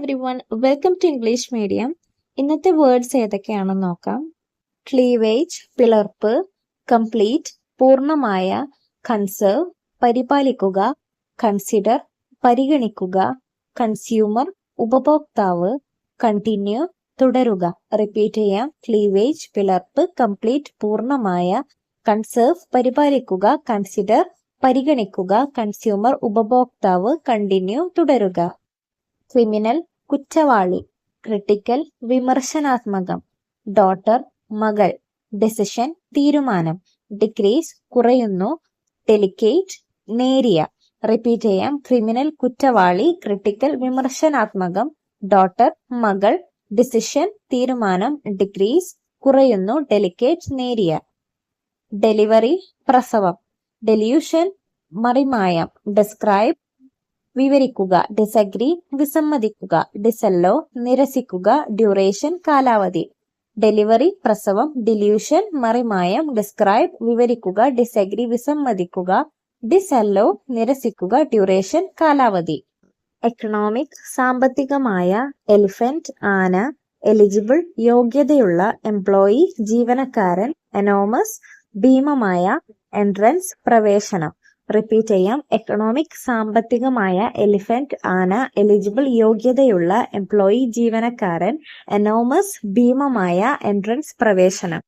Every one, welcome to English medium. ഇന്നത്തെ words ഏതൊക്കെയാണെന്ന് നോക്കാം. ക്ലീവേജ് പിളർപ്പ്, കംപ്ലീറ്റ് പൂർണ്ണമായ, കൺസേർവ് പരിപാലിക്കുക, കൺസിഡർ പരിഗണിക്കുക, കൺസ്യൂമർ ഉപഭോക്താവ്, കണ്ടിന്യൂ തുടരുക. റിപ്പീറ്റ് ചെയ്യാം. ക്ലീവേജ് പിളർപ്പ്, കംപ്ലീറ്റ് പൂർണ്ണമായ, കൺസേർവ് പരിപാലിക്കുക, കൺസിഡർ പരിഗണിക്കുക, കൺസ്യൂമർ ഉപഭോക്താവ്, കണ്ടിന്യൂ തുടരുക. ക്രിമിനൽ കുറ്റവാളി, ക്രിട്ടിക്കൽ വിമർശനാത്മകം, ഡോട്ടർ മകൾ, ഡിസിഷൻ തീരുമാനം, ഡിക്രീസ് കുറയുന്നു, ഡെലിക്കേറ്റ് നേരിയ. റിപ്പീറ്റ് ചെയ്യാം. ക്രിമിനൽ കുറ്റവാളി, ക്രിട്ടിക്കൽ വിമർശനാത്മകം, ഡോട്ടർ മകൾ, ഡിസിഷൻ തീരുമാനം, ഡിക്രീസ് കുറയുന്നു, ഡെലിക്കേറ്റ് നേരിയ. ഡെലിവറി പ്രസവം, ഡെല്യൂഷൻ മറിമായം, ഡിസ്ക്രൈബ് വിവരിക്കുക, ഡിസഗ്രി വിസമ്മതിക്കുക, ഡിസല്ലോ നിരസിക്കുക, ഡ്യൂറേഷൻ കാലാവധി. ഡെലിവറി പ്രസവം, ഡില്യൂഷൻ മറിമായം, ഡിസ്ക്രൈബ് വിവരിക്കുക, ഡിസഗ്രി വിസമ്മതിക്കുക, ഡിസല്ലോ നിരസിക്കുക, ഡ്യൂറേഷൻ കാലാവധി. എക്കണോമിക് സാമ്പത്തികമായ, എലിഫന്റ് ആന, എലിജിബിൾ യോഗ്യതയുള്ള, എംപ്ലോയി ജീവനക്കാരൻ, എനോമസ് ഭീമമായ, എൻട്രൻസ് പ്രവേശനം. റിപ്പീറ്റ് ചെയ്യാം. എക്കണോമിക് സാമ്പത്തികമായ, എലിഫന്റ് ആന, എലിജിബിൾ യോഗ്യതയുള്ള, എംപ്ലോയി ജീവനക്കാരൻ, എനോമസ് ഭീമമായ, എൻട്രൻസ് പ്രവേശനം.